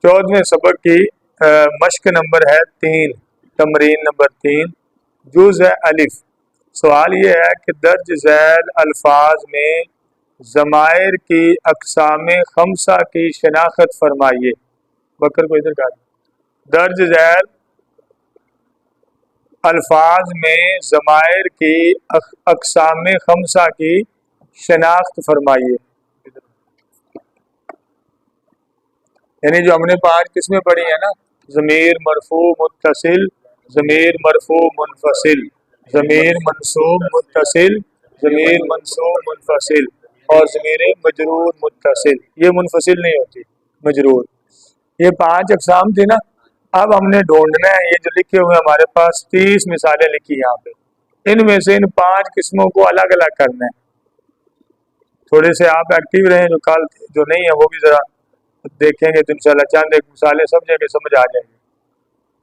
14ویں سبق کی مشق نمبر ہے 3، تمرین نمبر 3، جز ہے الف۔ سوال یہ ہے کہ درج ذیل الفاظ میں ضمائر کی اقسام خمسہ کی شناخت فرمائیے۔ بکر کو ادھر کہا۔ درج ذیل الفاظ میں ضمائر کی اقسام خمسہ کی شناخت فرمائیے۔ یعنی جو ہم نے 5 قسمیں پڑھی ہیں نا، ضمیر مرفوع متصل، ضمیر مرفوع منفصل، ضمیر منصوب متصل، ضمیر منصوب منفصل اور ضمیر مجرور متصل، یہ منفصل نہیں ہوتی، مجرور۔ یہ 5 اقسام تھی نا۔ اب ہم نے ڈھونڈنا ہے، یہ جو لکھے ہوئے ہمارے پاس 30 مثالیں لکھی یہاں پہ، ان میں سے ان 5 قسموں کو الگ الگ کرنا ہے۔ تھوڑے سے آپ ایکٹیو رہیں، جو کل جو نہیں ہے وہ بھی ذرا دیکھیں گے تو انشاءاللہ چند ایک مثالیں سمجھیں گے، سمجھ آ جائیں گے۔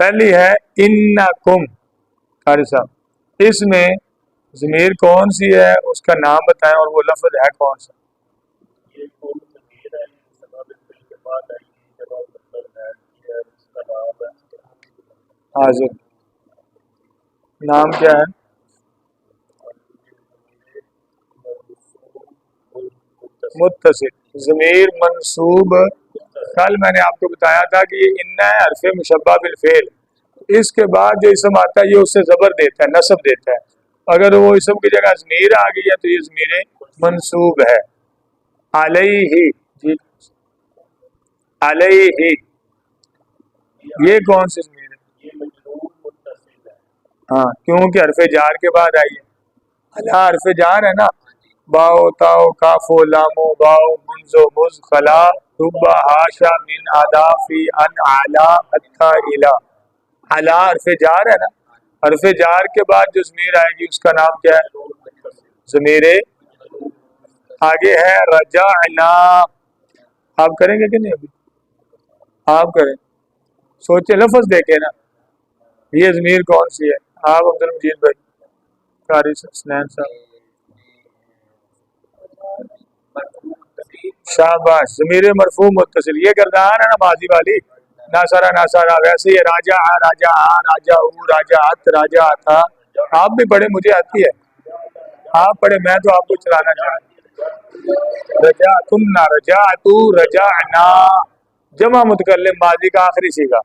پہلی ہے انکم، قاری صاحب، اس میں ضمیر کون سی ہے، اس کا نام بتائیں اور وہ لفظ ہے کون سا؟ حاضر، نام کیا ہے؟ متصل، ضمیر منصوب۔ کل میں نے آپ کو بتایا تھا کہ یہ ان ہے حرف مشبہ بالفعل، اس کے بعد جو اسم آتا ہے یہ اس سے زبر دیتا ہے، نصب دیتا ہے۔ اگر وہ اسم کی جگہ ضمیر آ گئی ہے تو یہ ضمیر منصوب ہے۔ علیہ، جی علیہ، یہ کون سی ضمیر ہے؟ ہاں، کیونکہ حرف جار کے بعد آئی ہے۔ اللہ حرف جار ہے نا، باؤ تاؤ کافو لامو باؤ منزو مز خلا ربا ہاشا من آدافی ان علا اتھا الا۔ علا حرف جار ہے نا، حرف جار کے بعد جو ضمیر آئے گی اس کا نام کیا ہے؟ ضمیر۔ آگے ہے رجعنا، آپ کریں گے کہ نہیں؟ ابھی آپ کریں، سوچے، لفظ دیکھیں نا، یہ ضمیر کون سی ہے؟ آپ عبد المجید بھائی، قاری حسنین صاحب، شاباش، ضمیر مرفوع متصل، یہ گردان ہے نا ماضی والی، ناصرہ ناصرہ، ویسے ہی راجع راجع راجع راجعت راجعتا۔ آپ بھی پڑھے، مجھے آتی ہے، آپ پڑھے، میں تو آپ کو چلانا چاہتا۔ رجعتن، رجعتو، رجعنا، جمع متکلم ماضی کا آخری صیغہ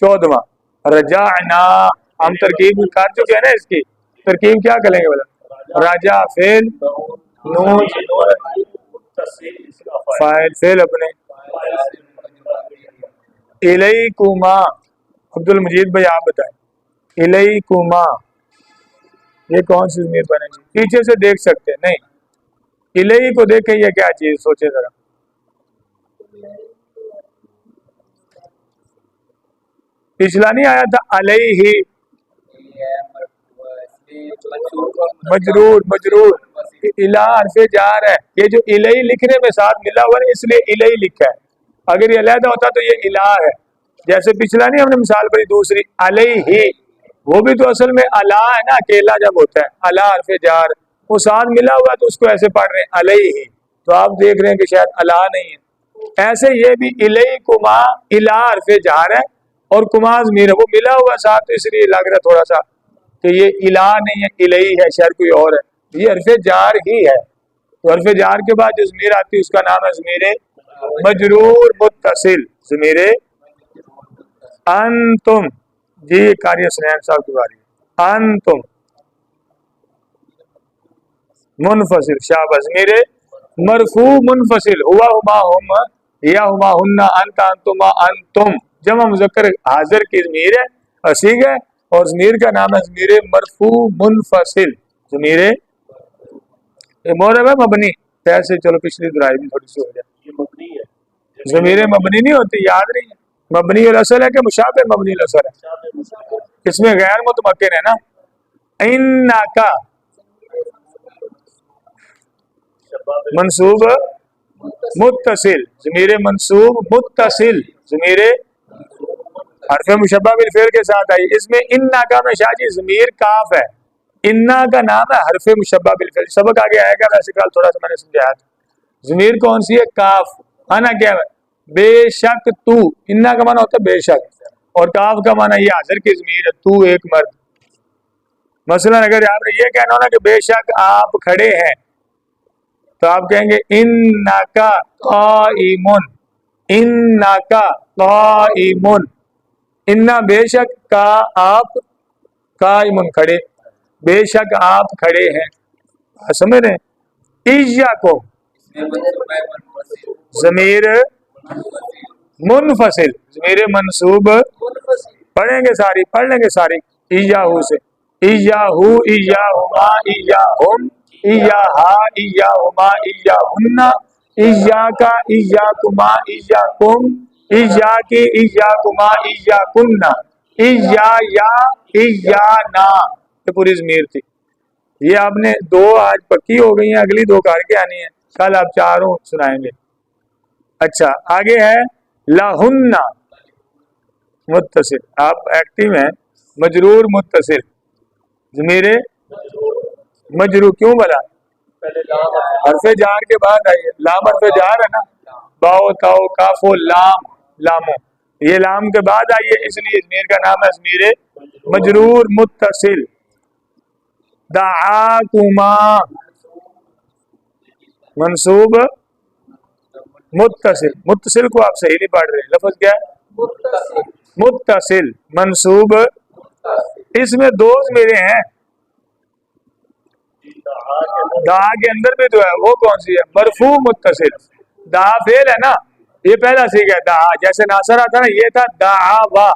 14واں، رجعنا۔ ہم ترکیب کر چکے ہیں نا، اس کی ترکیب کیا کریں گے بولا؟ راجع فعل، نون فاعل، فعل اپنے، الیکما۔ عبد المجید بھائی آپ بتائیں، الیکما یہ کون سی ضمیر بنے گی؟ پیچھے سے دیکھ سکتے ہیں، نہیں، الی کو دیکھیں، یہ کیا چیز، سوچے ذرا۔ پچھلا نہیں آیا تھا علیہ، مجرور، مجرور، الہ حرف جار ہے، یہ جو الی لکھنے میں ساتھ ملا ہوا ہے اس لیے الی لکھا ہے، اگر یہ علیحدہ ہوتا تو یہ الہ ہے۔ جیسے پچھلا نہیں ہم نے مثال پڑھی دوسری علیہ، وہ بھی تو اصل میں اللہ ہے نا، اکیلا جب ہوتا ہے اللہ حرف جار، وہ ساتھ ملا ہوا ہے تو اس کو ایسے پڑھ رہے ہیں علیہ، تو آپ دیکھ رہے ہیں کہ شاید اللہ نہیں ہے۔ ایسے یہ بھی الیکما، الہ حرف جار ہے اور کما ضمیر ہے، وہ ملا ہوا ہے ساتھ، اس لیے لگ رہا تھوڑا سا کہ یہ الہ نہیں ہے، الہی ہے، شاید کوئی اور ہے، یہ حرف جار ہی ہے۔ تو حرف جار کے بعد جو ضمیر آتی ہے اس کا نام ہے ضمیر مجرور متصل، ضمیر انتم۔ جی قاری حسنین صاحب کی باری ہے، انتم منفصل، شاباش، ضمیر مرفوع منفصل، ہوا ہما ہم یا ہما ہن انت انتما انتم، جمع مذکر حاضر کی ضمیر ہے، اصیغ ہے، اور ضمیر کا نام ہے ضمیر مرفوع منفصل، ضمیر مورب ہے مبنی، ایسے چلو پچھلی درائی بھی تھوڑی سی ہو جائے، یہ مبنی ہے، ضمیر مبنی نہیں ہوتی، یاد نہیں ہے، مبنی الاصل ہے کہ مشابہ مبنی الاصل ہے، اس میں غیر متمکن ہے نا۔ انکا منصوب متصل، ضمیر منصوب متصل، ضمیر حرف مشبہ بالفعل کے ساتھ آئی، اس میں انکا میں شاہ جی ضمیر کاف ہے، انا کا نام ہے حرف مشبہ بالفعل، سبق آگے آئے گا، ویسے کل تھوڑا سا میں نے سمجھایا تھا۔ ضمیر کون سی ہے؟ کاف، انا کیا ہے؟ بے شک تو، انا کا معنی ہوتا ہے بے شک، اور کاف کا معنی یہ حاضر کی ضمیر ہے، تو ایک مرد. مثلا اگر آپ نے یہ کہنا ہونا کہ بے شک آپ کھڑے ہیں تو آپ کہیں گے انکا قائمن، انکا قائمن، انا بے شک کا آپ، قائمن کھڑے، بے شک آپ کھڑے ہیں. سمجھ رہے ہیں؟ ایاکم ضمیر منفصل، ضمیر منصوب پڑھیں گے ساری، پڑھ لیں گے ساری. ایاہو سے ایاہو، ایاہما، ایاہم، ایاہا، ایاہما، ایاہن، ایاکا، ایاکما، ایاکم، ایاکی، ایاکما، ایاکن، ایایا، ایانا. یہ پوری ضمیر تھی. یہ آپ نے دو آج پکی ہو گئی ہیں، اگلی دو کر کے آنی ہے، کل آپ چاروں سنائیں گے. اچھا آگے ہے لہن متصل، آپ ایکٹیو ہیں. مجرور متصل، ضمیر مجرور کیوں بلا حرف جار کے بعد آئیے، لام حرف جار ہے نا، باؤ تاؤ کاف و لام، لامو، یہ لام کے بعد آئیے، اس لیے ضمیر کا نام ہے ضمیر مجرور متصل. دعاکما منصوب متصل، متصل کو آپ صحیح نہیں پڑھ رہے، لفظ کیا ہے متصل منصوب. اس میں دو ضمیریں ہیں، دعا کے اندر بھی جو ہے وہ کون سی ہے؟ مرفوع متصل. دعا فعل ہے نا، یہ پہلا سیکھا ہے دعا، جیسے ناصرہ تھا نا، یہ تھا دعا،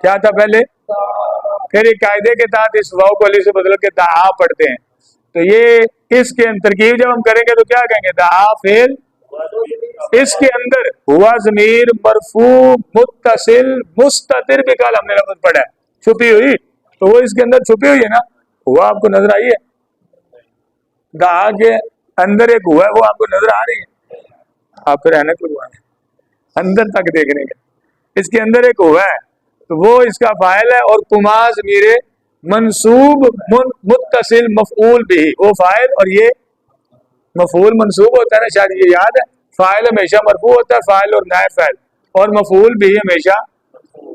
کیا تھا پہلے؟ پھر ایک قاعدے کے تحت اس واو کو علی سے بدل کے دعا پڑھتے ہیں. تو یہ اس کے ترکیب جب ہم کریں گے تو کیا کہیں گے؟ دعا فعل، اس کے اندر ہوا ضمیر مرفوع متصل مستتر بھی کل ہم نے لفظ پڑھا ہے، چھپی ہوئی، تو وہ اس کے اندر چھپی ہوئی ہے نا، ہوا آپ کو نظر آئی ہے؟ دعا کے اندر ایک ہوا ہے، وہ آپ کو نظر آ رہی ہے؟ آپ پھر اینک لگوائیں اندر تک دیکھنے کے. اس کے اندر ایک ہوا ہے تو وہ اس کا فاعل ہے، اور کما ضمیر منصوب متصل مفعول بھی، وہ فاعل اور یہ مفعول منصوب ہوتا ہے نا، شاید یہ یاد ہے. فاعل ہمیشہ مرفوع ہوتا ہے، فاعل اور نائب فاعل، اور مفعول بھی ہمیشہ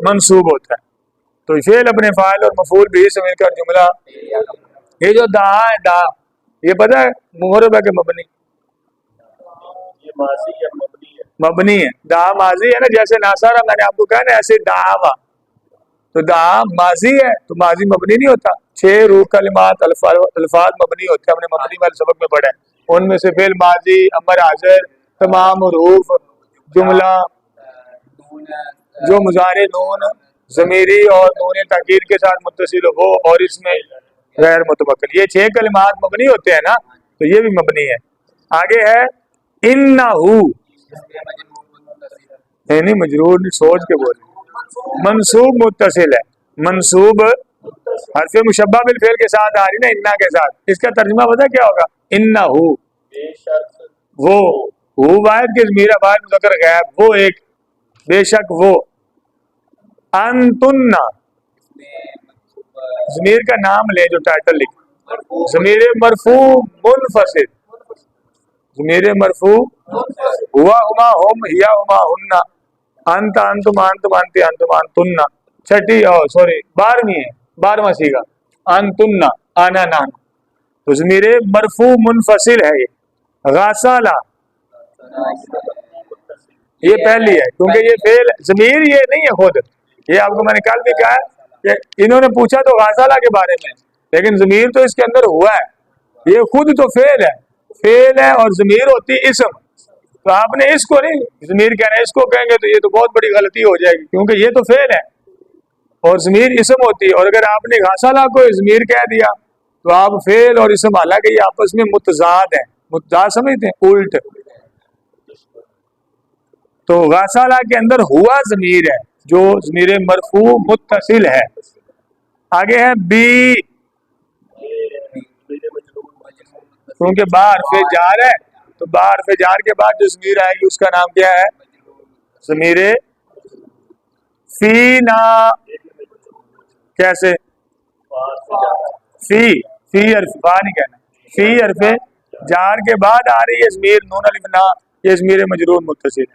منصوب ہوتا ہے. تو فعل اپنے فاعل اور مفعول بھی سے مل کر جملہ. یہ جو دعا ہے، دعا یہ پتہ ہے مغرب ہے کہ مبنی؟ مبنی ہے. دعا ماضی ہے نا، جیسے ناصرہ میں نے آپ کو کہا نا، ایسے دعا، تو دعا ماضی ہے تو ماضی مبنی نہیں ہوتا. 6 روح کلمات الفاظ مبنی ہوتے ہیں، ہم نے مبنی والے سبق میں پڑھا ہے. ان میں سے فعل ماضی، امر حاضر، تمام حروف، جملہ جو مضارع نون ضمیری اور نون تاکید کے ساتھ متصل ہو اور اس میں غیر متوکل، یہ 6 کلمات مبنی ہوتے ہیں نا، تو یہ بھی مبنی ہے. آگے ہے انہو، نہیں مجرور نہیں، سوچ کے بولے، منصوب متصل ہے، منصوب حرف مشبہ بالفعل کے ساتھ آ رہی نا، انا کے ساتھ. اس کا ترجمہ پتہ کیا ہوگا؟ انہو، وہ واحد کے ضمیر ہے، واحد مذکر غائب، وہ ایک، بے شک وہ. انتن، ضمیر کا نام لے جو ٹائٹل لکھ، ضمیر مرفوع منفصل، ضمیر مرفوع ہوا، ہما، ہم، ہیا، ہما، ہن، انت، انتم، انتم، انتی، انتم، انتن. چھٹی سوری 12ویں ہے، 12واں سیگا انتن، انا، نان. تو ضمیر مرفوع منفصل ہے. یہ غسالہ، یہ پہلی ہے کیونکہ یہ فعل ضمیر یہ نہیں ہے خود. یہ آپ کو میں نے کل بھی کہا ہے کہ انہوں نے پوچھا تو غسالہ کے بارے میں، لیکن ضمیر تو اس کے اندر ہوا ہے، یہ خود تو فعل ہے، فعل ہے اور ضمیر ہوتی اسم. تو آپ نے اس کو نہیں ضمیر کہنا، اس کو کہیں گے تو یہ تو بہت بڑی غلطی ہو جائے گی، کیونکہ یہ تو فعل ہے اور ضمیر اسم ہوتی ہے. اور اگر آپ نے غسالہ کو ضمیر کہہ دیا تو آپ فعل اور اسم، حالانکہ یہ آپس میں متضاد ہیں، متضاد سمجھتے ہیں، الٹ. تو غسالہ کے اندر ہوا ضمیر ہے جو ضمیر مرفوع متصل ہے. آگے ہے بی، کیونکہ بار فے جار ہے تو بار فے جار کے بعد جو ضمیر آئے گی اس کا نام کیا ہے؟ ضمیر فینا. کیسے؟ فی حرف با نہیں کہنا، فی حرف جار کے بعد آ رہی ہے ضمیر نون الف نا، یہ ضمیر مجرور متصل ہے.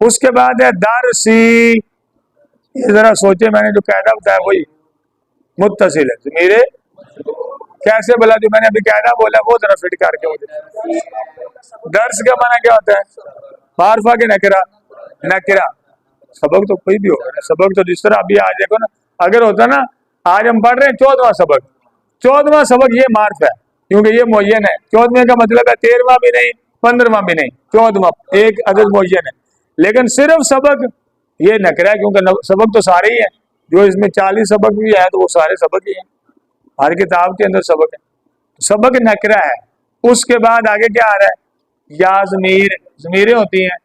اس کے بعد ہے درسی. یہ ذرا سوچے، میں نے جو قاعدہ بتایا وہی متصل ہے. ضمیر کیسے بولا جو میں نے ابھی قاعدہ بولا وہ ذرا فٹ کر کے مجھے. درس کا معنی کیا ہوتا ہے؟ معرفہ کے نکرہ. نکرہ سبق تو کوئی بھی ہوگا نا. سبق تو جس طرح ابھی آج دیکھو نا، اگر ہوتا نا آج ہم پڑھ رہے ہیں 14واں سبق، 14واں سبق یہ معرفہ ہے کیونکہ یہ معین ہے. 14ویں کا مطلب ہے 13واں بھی نہیں، 15واں بھی نہیں، 14واں ایک عدد معین ہے. لیکن صرف سبق یہ نکرہ ہے کیونکہ سبق تو سارے ہی ہیں. جو اس میں 40 سبق بھی ہیں تو وہ سارے سبق ہی ہیں. ہر کتاب کے اندر سبق ہے. سبق نکرہ ہے. اس کے بعد آگے کیا آ رہا ہے؟ یا ضمیر. ضمیریں ہوتی ہیں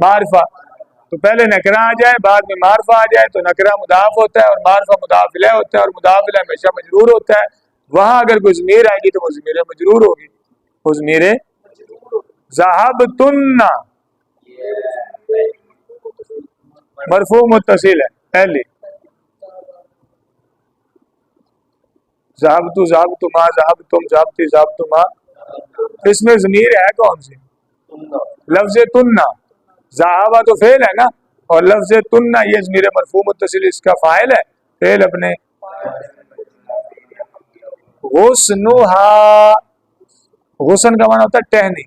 معرفہ. تو پہلے نکرہ آ جائے بعد میں معرفہ آ جائے تو نکرہ مضاف ہوتا ہے اور معرفہ مضاف الیہ ہوتا ہے، اور مضاف الیہ ہمیشہ مجرور ہوتا ہے. وہاں اگر کوئی ضمیر آئے گی تو وہ ضمیر مجرور ہوگی. وہ ضمیر ذہبتن مرفوع متصل ہے. پہلی ذہبت ذہبتما ذہبتم ذہبتی ذہبتما، اس میں ضمیر ہے کون سی؟ لفظ تننا. ذہبہ تو فعل ہے نا، اور لفظ تننا یہ ضمیر مرفوع متصل اس کا فاعل ہے. فعل اپنے غصنھا. غصن کا معنی ہوتا ہے ٹہنی.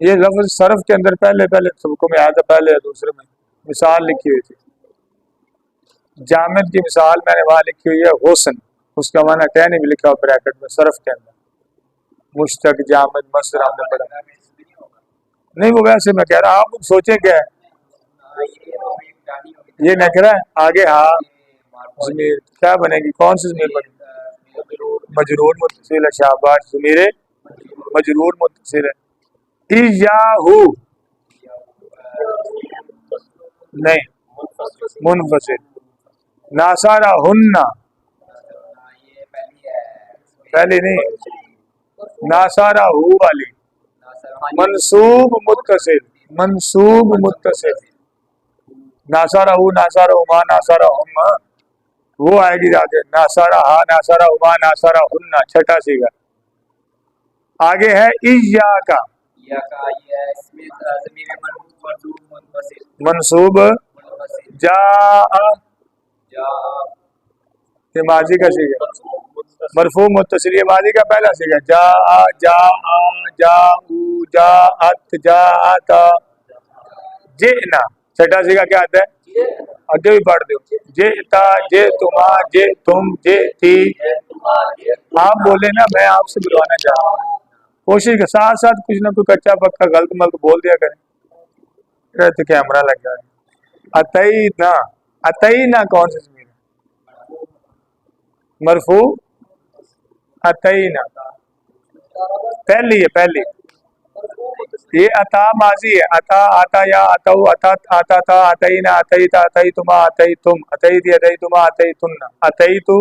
یہ لفظ صرف کے اندر پہلے سبقوں میں آیا تھا، پہلے دوسرے میں مثال لکھی ہوئی تھی. جامد کی مثال میں نے وہاں لکھی ہوئی ہے غصن، اس کا معنی ٹہنی بھی لکھا ہوا بریکٹ میں صرف کے اندر. مشتق جامد مصدر ہم نے پڑھا نہیں، وہ ویسے میں کہہ رہا آپ سوچیں کیا ہے یہ نکرہ ہے. آگے ہاں ضمیر کیا بنے گی؟ کون سی ضمیر بنے گی؟ مجرور متصل ہے. شاباش، ضمیر مجرور متصل ہے. ایاہو نہیں، منفصل. ناصرہن پہلی نہیں، ناصرہو والی منصوب متصل. منصوب متصل. ناصرہو ناصرہما ناصرہم وہ آئے گی آگے. ناصرہا ناصرہما ناصرہن چھٹا سیگا. آگے ہے ایاکا منصوب. جاء یہ ماضی کا سیگا مرفوع متصل. یہ ماضی کا پہلا سیگا. جاء جاء جاءو جاءت جاءتا. جئنا چھٹا سیگا کیا آتا ہے؟ آگے بھی پڑھ دو. جئتا جئتما جئتم جئتی. آپ بولے نا، میں آپ سے بلوانا چاہتا ہوں. کوشش کے ساتھ ساتھ کچھ نہ کچھ کچا پکا غلط ملط بول دیا کریں. تو کیمرہ لگ جائے. اتینا. اتینا کون سی زمین ہے؟ مرفوع. اتینا پہلی ہے. پہلی یہ عطا ماضی ہے. عطا آتا یا اتو اتت آتا اتینا اتیتا اتیتما اتیتم اتیتی اتیتما اتیتن اتیتو.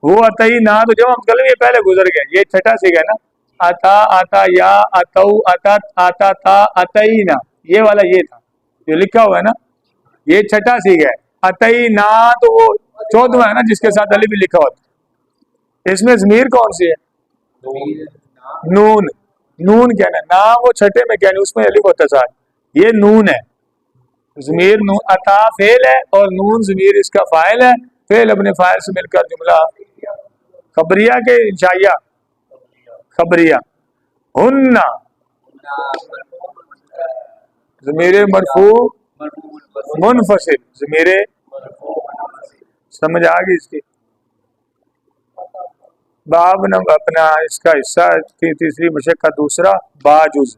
وہ اتینا تو جب ہم کل یہ پہلے گزر گئے. یہ چھٹا سیکھا نا. اتا آتا یا اتو اتت آتا تھا اتینا. یہ والا یہ تھا جو لکھا ہوا ہے نا، یہ چھٹا سیکھا ہے. اتینا تو وہ 14واں ہے نا جس کے ساتھ الف بھی لکھا ہوتا. اس میں ضمیر کون سی ہے؟ نون. نون کہنا نا، وہ چھٹے میں کہنا اس میں الف ہوتا ہے ساتھ. یہ نون ہے. ضمیر نون. عطا فعل ہے اور نون ضمیر اس کا فاعل ہے. فعل اپنے فاعل سے مل کر جملہ خبریہ کے انشائیہ خبریہ. ہن ضمیر مرفوع منفصل. ضمیر سمجھ آ گئی اس کی. باب اپنا اس کا حصہ تیسری مشق کا دوسرا باجز.